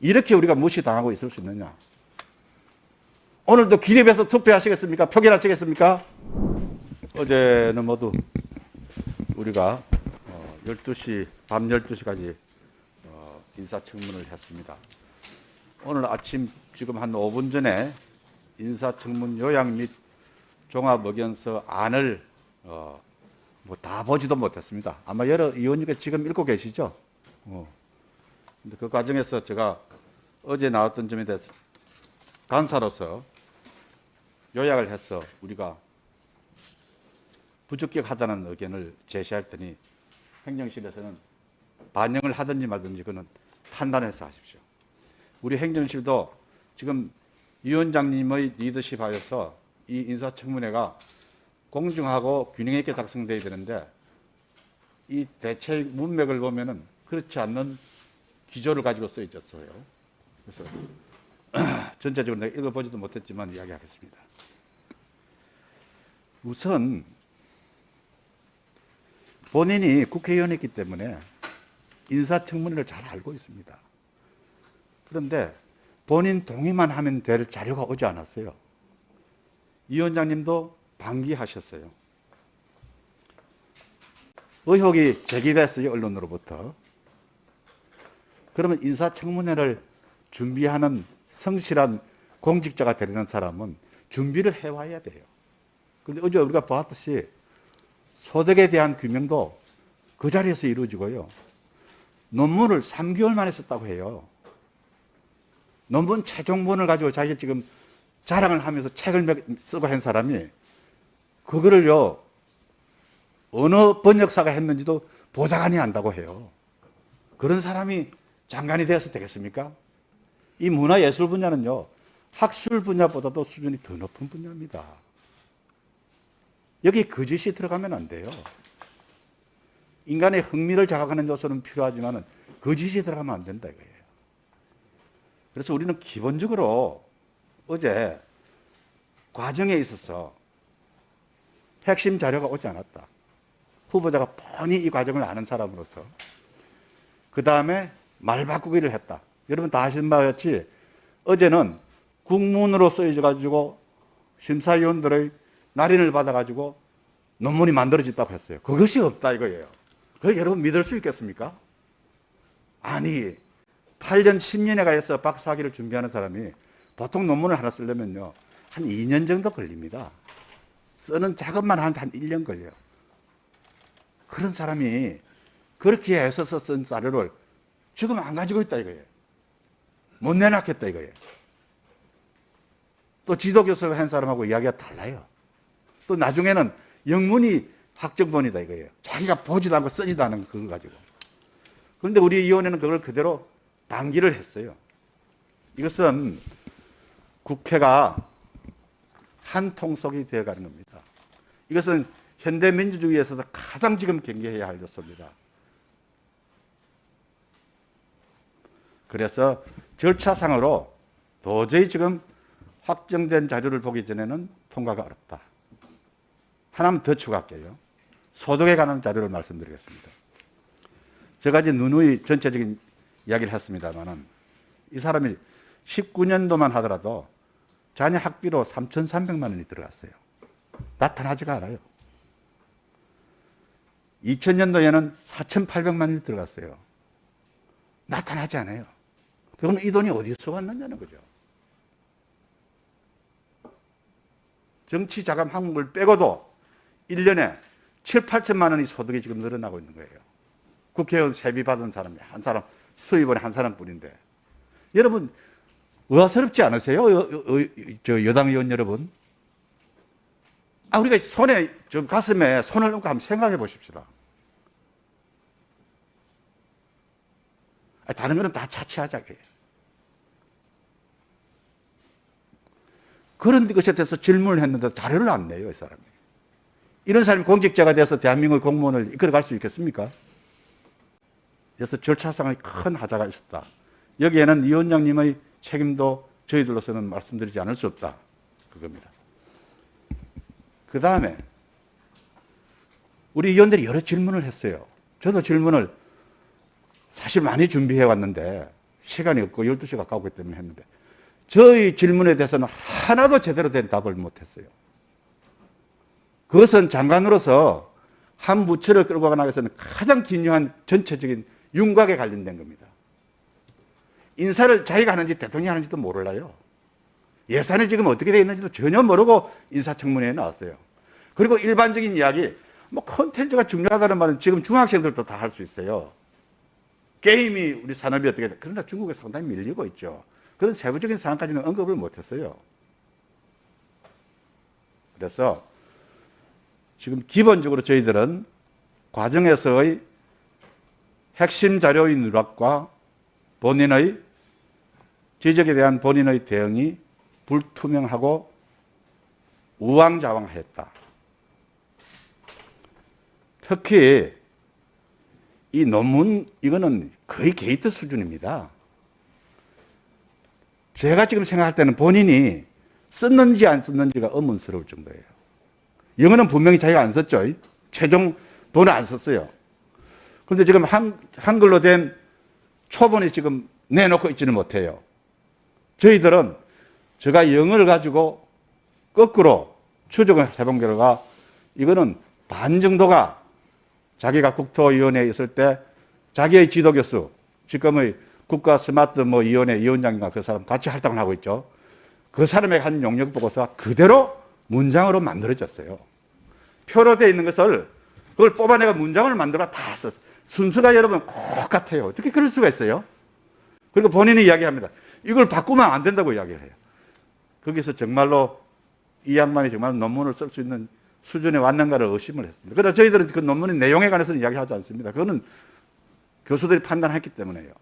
이렇게 우리가 무시당하고 있을 수 있느냐? 오늘도 기립해서 투표하시겠습니까? 표결하시겠습니까? 어제는 모두 우리가 12시, 밤 12시까지 인사청문을 했습니다. 오늘 아침 지금 한 5분 전에 인사청문 요약 및 종합의견서 안을 뭐 다 보지도 못했습니다. 아마 여러 의원님께 지금 읽고 계시죠? 근데 그 과정에서 제가 어제 나왔던 점에 대해서 간사로서 요약을 해서 우리가 부적격하다는 의견을 제시했더니 행정실에서는 반영을 하든지 말든지 그는 판단해서 하십시오. 우리 행정실도 지금 위원장님의 리더십 하에서 이 인사청문회가 공정하고 균형 있게 작성돼야 되는데 이 대책 문맥을 보면은 그렇지 않는 기조를 가지고 써 있었어요. 그래서 전체적으로 내가 읽어보지도 못했지만 이야기하겠습니다. 우선 본인이 국회의원이기 때문에 인사청문회를 잘 알고 있습니다. 그런데 본인 동의만 하면 될 자료가 오지 않았어요. 위원장님도 방기하셨어요. 의혹이 제기됐어요, 언론으로부터. 그러면 인사청문회를 준비하는 성실한 공직자가 되려는 사람은 준비를 해와야 돼요. 그런데 어제 우리가 보았듯이 소득에 대한 규명도 그 자리에서 이루어지고요. 논문을 3개월 만에 썼다고 해요. 논문 최종본을 가지고 자기가 지금 자랑을 하면서 책을 쓰고 한 사람이 그거를요, 어느 번역사가 했는지도 보좌관이 안다고 해요. 그런 사람이 장관이 되어서 되겠습니까? 이 문화예술 분야는요, 학술 분야보다도 수준이 더 높은 분야입니다. 여기 거짓이 들어가면 안 돼요. 인간의 흥미를 자극하는 요소는 필요하지만 거짓이 들어가면 안 된다 이거예요. 그래서 우리는 기본적으로 어제 과정에 있어서 핵심 자료가 오지 않았다. 후보자가 뻔히 이 과정을 아는 사람으로서. 그 다음에 말 바꾸기를 했다. 여러분 다 아시는 바와 같이 어제는 국문으로 쓰여져가지고 심사위원들의 날인을 받아가지고 논문이 만들어졌다고 했어요. 그것이 없다 이거예요. 그걸 여러분 믿을 수 있겠습니까? 아니, 8년, 10년에 가서 박사학위를 준비하는 사람이 보통 논문을 하나 쓰려면요, 한 2년 정도 걸립니다. 쓰는 작업만 하는데 한 1년 걸려요. 그런 사람이 그렇게 해서 쓴 자료를 지금 안 가지고 있다 이거예요. 못 내놨겠다 이거예요. 또 지도교수를 한 사람하고 이야기가 달라요. 또 나중에는 영문이 학정본이다 이거예요. 자기가 보지도 않고 쓰지도 않은 그걸 가지고. 그런데 우리 위원회는 그걸 그대로 방기를 했어요. 이것은 국회가 한 통속이 되어가는 겁니다. 이것은 현대민주주의에서도 가장 지금 경계해야 할 요소입니다. 그래서 절차상으로 도저히 지금 확정된 자료를 보기 전에는 통과가 어렵다. 하나만 더 추가할게요. 소득에 관한 자료를 말씀드리겠습니다. 제가 이제 누누이 전체적인 이야기를 했습니다만은 이 사람이 19년도만 하더라도 자녀 학비로 3,300만 원이 들어갔어요. 나타나지가 않아요. 2000년도에는 4,800만 원이 들어갔어요. 나타나지 않아요. 그럼 이 돈이 어디서 왔느냐는 거죠. 정치 자금 항목을 빼고도 1년에 7, 8천만 원이 소득이 지금 늘어나고 있는 거예요. 국회의원 세비 받은 사람이 한 사람, 수입원이 한 사람뿐인데. 여러분, 의아스럽지 않으세요? 여당 의원 여러분? 우리가 손에, 좀 가슴에 손을 얹고 한번 생각해 보십시다. 다른 거는 다 차치하자. 그런 것에 대해서 질문을 했는데 자료를 안 내요, 이 사람이. 이런 사람이 공직자가 돼서 대한민국의 공무원을 이끌어갈 수 있겠습니까? 그래서 절차상의 큰 하자가 있었다. 여기에는 위원장님의 책임도 저희들로서는 말씀드리지 않을 수 없다. 그겁니다. 그 다음에 우리 의원들이 여러 질문을 했어요. 저도 질문을 사실 많이 준비해 왔는데 시간이 없고 12시 가까웠기 때문에 했는데 저희 질문에 대해서는 하나도 제대로 된 답을 못했어요. 그것은 장관으로서 한 부처를 끌고 가기 위해서는 가장 중요한 전체적인 윤곽에 관련된 겁니다. 인사를 자기가 하는지 대통령이 하는지도 몰라요. 예산이 지금 어떻게 되어 있는지도 전혀 모르고 인사청문회에 나왔어요. 그리고 일반적인 이야기, 뭐 콘텐츠가 중요하다는 말은 지금 중학생들도 다 할 수 있어요. 게임이 우리 산업이 어떻게 돼? 그러나 중국에 상당히 밀리고 있죠. 그런 세부적인 사항까지는 언급을 못했어요. 그래서 지금 기본적으로 저희들은 과정에서의 핵심 자료의 누락과 본인의 지적에 대한 본인의 대응이 불투명하고 우왕좌왕했다. 특히 이 논문 이거는 거의 게이트 수준입니다. 제가 지금 생각할 때는 본인이 썼는지 안 썼는지가 의문스러울 정도예요. 영어는 분명히 자기가 안 썼죠. 최종 본은 안 썼어요. 그런데 지금 한글로 된 초본이 지금 내놓고 있지는 못해요. 저희들은 제가 영어를 가지고 거꾸로 추적을 해본 결과 이거는 반 정도가 자기가 국토위원회에 있을 때 자기의 지도교수, 지금의 국가 스마트 위원회 위원장인가 그 사람 같이 활동을 하고 있죠. 그 사람의 한 용역 보고서가 그대로 문장으로 만들어졌어요. 표로 되어 있는 것을 그걸 뽑아내가 문장을 만들어 다 썼어요. 순서가 여러분 똑같아요. 어떻게 그럴 수가 있어요? 그리고 본인이 이야기합니다. 이걸 바꾸면 안 된다고 이야기를 해요. 거기서 정말로 이 양반이 정말 논문을 쓸 수 있는 수준에 왔는가를 의심을 했습니다. 그러나 저희들은 그 논문의 내용에 관해서는 이야기하지 않습니다. 그거는 교수들이 판단했기 때문에요.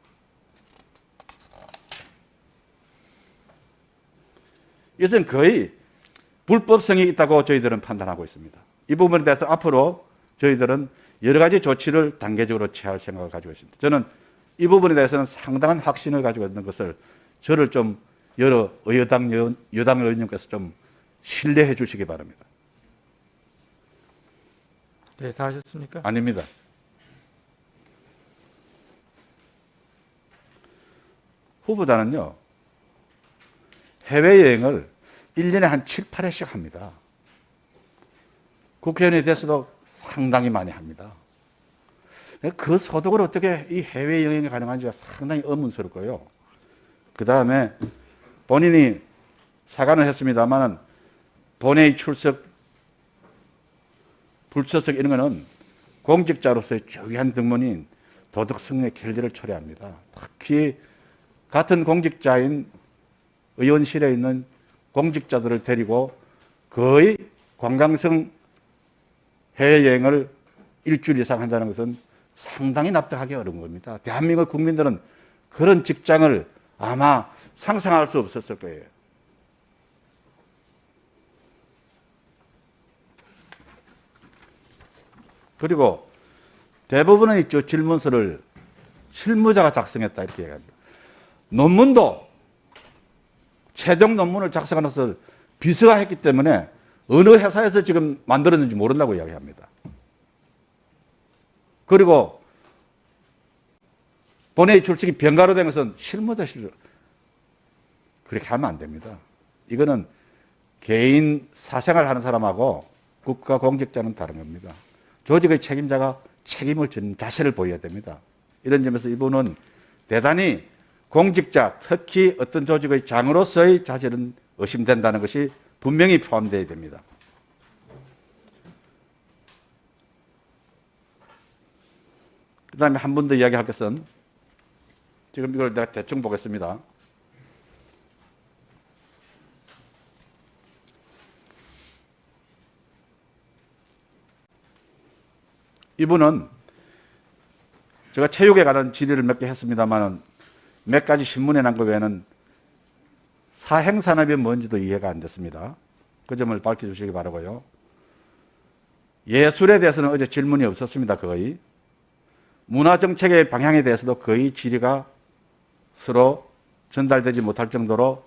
이것은 거의 불법성이 있다고 저희들은 판단하고 있습니다. 이 부분에 대해서 앞으로 저희들은 여러 가지 조치를 단계적으로 취할 생각을 가지고 있습니다. 저는 이 부분에 대해서는 상당한 확신을 가지고 있는 것을 저를 좀 여러 여당 의원님께서 좀 신뢰해 주시기 바랍니다. 네, 다 하셨습니까? 아닙니다. 후보자는요, 해외여행을 1년에 한 7, 8회씩 합니다. 국회의원이 돼서도 상당히 많이 합니다. 그 소득을 어떻게 이 해외여행이 가능한지가 상당히 의문스럽고요. 그 다음에 본인이 사과는 했습니다만 본회의 출석, 불출석 이런 거는 공직자로서의 중요한 등문인 도덕성의 결례를 초래합니다. 특히 같은 공직자인 의원실에 있는 공직자들을 데리고 거의 관광성 해외여행을 일주일 이상 한다는 것은 상당히 납득하기 어려운 겁니다. 대한민국 국민들은 그런 직장을 아마 상상할 수 없었을 거예요. 그리고 대부분의 질문서를 실무자가 작성했다 이렇게 얘기합니다. 논문도 최종 논문을 작성하는 것을 비서가 했기 때문에 어느 회사에서 지금 만들었는지 모른다고 이야기합니다. 그리고 본회의 출석이 병가로 된 것은 실무자 그렇게 하면 안 됩니다. 이거는 개인 사생활 하는 사람하고 국가 공직자는 다른 겁니다. 조직의 책임자가 책임을 지는 자세를 보여야 됩니다. 이런 점에서 이분은 대단히 공직자, 특히 어떤 조직의 장으로서의 자질은 의심된다는 것이 분명히 포함되어야 됩니다. 그 다음에 한 번 더 이야기할 것은 지금 이걸 내가 대충 보겠습니다. 이분은 제가 체육에 관한 질의를 몇 개 했습니다만 몇 가지 신문에 난 것 외에는 사행산업이 뭔지도 이해가 안 됐습니다. 그 점을 밝혀주시기 바라고요. 예술에 대해서는 어제 질문이 없었습니다. 거의. 문화정책의 방향에 대해서도 거의 질의가 서로 전달되지 못할 정도로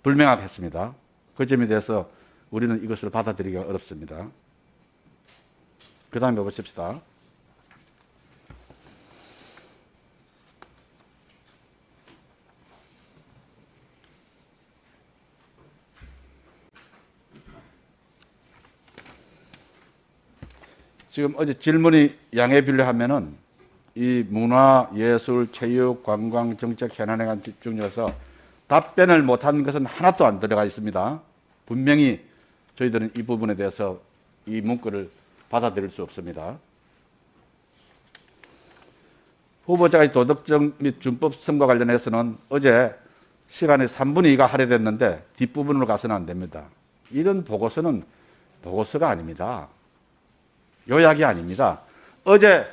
불명확했습니다. 그 점에 대해서 우리는 이것을 받아들이기가 어렵습니다. 그 다음에 보십시다. 지금 어제 질문이 양해 빌려하면은 이 문화, 예술, 체육, 관광, 정책 현안에 관한 집중해서 답변을 못한 것은 하나도 안 들어가 있습니다. 분명히 저희들은 이 부분에 대해서 이 문구를 받아들일 수 없습니다. 후보자의 도덕적 및 준법성과 관련해서는 어제 시간의 3분의 2가 할애됐는데 뒷부분으로 가서는 안 됩니다. 이런 보고서는 보고서가 아닙니다. 요약이 아닙니다. 어제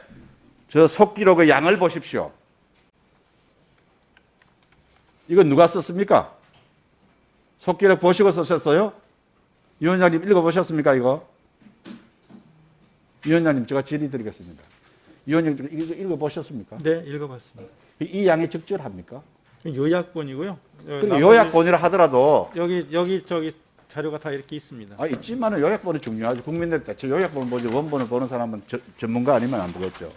저 속기록의 양을 보십시오. 이거 누가 썼습니까? 속기록 보시고 썼어요? 위원장님 읽어보셨습니까, 이거? 위원장님, 제가 질의드리겠습니다. 위원장님, 이거 읽어보셨습니까? 네, 읽어봤습니다. 이 양이 적절합니까? 요약본이고요. 근데 요약본이라 하더라도 여기 저기 자료가 다 이렇게 있습니다. 있지만은 요약본이 중요하죠. 국민들 대체 요약본을 보지 원본을 보는 사람은 전문가 아니면 안 보겠죠.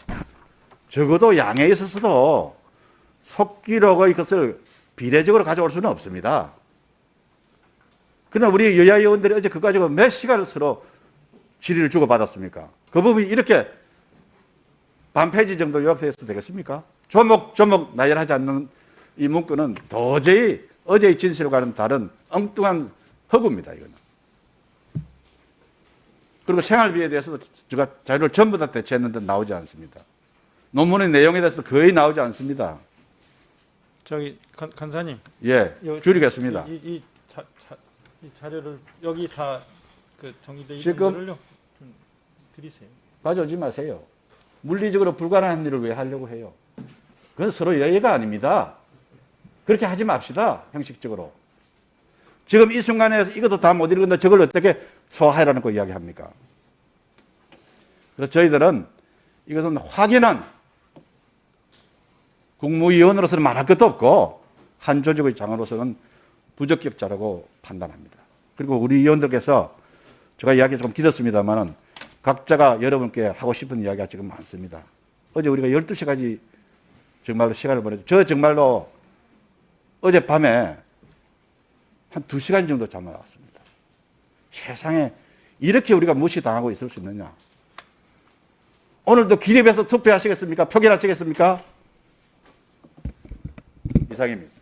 적어도 양에 있어서도 속기록의 것을 비례적으로 가져올 수는 없습니다. 그러나 우리 여야 의원들이 어제 그거 가지고 몇 시간을 서로 질의를 주고받았습니까? 그 부분이 이렇게 반 페이지 정도 요약되어서 되겠습니까? 조목조목 나열하지 않는 이 문구는 도저히 어제의 진실과는 다른 엉뚱한 허구입니다, 이거는. 그리고 생활비에 대해서도 제가 자료를 전부 다 대체했는데 나오지 않습니다. 논문의 내용에 대해서도 거의 나오지 않습니다. 저기 간사님. 예, 줄이겠습니다. 이 자료를 여기 다 그 정리되어 있는 지금 거를요 좀 드리세요. 가져오지 마세요. 물리적으로 불가능한 일을 왜 하려고 해요? 그건 서로 예의가 아닙니다. 그렇게 하지 맙시다, 형식적으로. 지금 이 순간에 이것도 다 못 읽었는데 저걸 어떻게 소화해라고 이야기합니까? 그래서 저희들은 이것은 확인한 국무위원으로서는 말할 것도 없고 한 조직의 장으로서는 부적격자라고 판단합니다. 그리고 우리 위원들께서 제가 이야기 좀 길었습니다만은 각자가 여러분께 하고 싶은 이야기가 지금 많습니다. 어제 우리가 12시까지 정말로 시간을 보냈죠. 저 정말로 어젯밤에 한 2시간 정도 잠을 왔습니다. 세상에 이렇게 우리가 무시당하고 있을 수 있느냐. 오늘도 기립해서 투표하시겠습니까? 표결하시겠습니까? 이상입니다.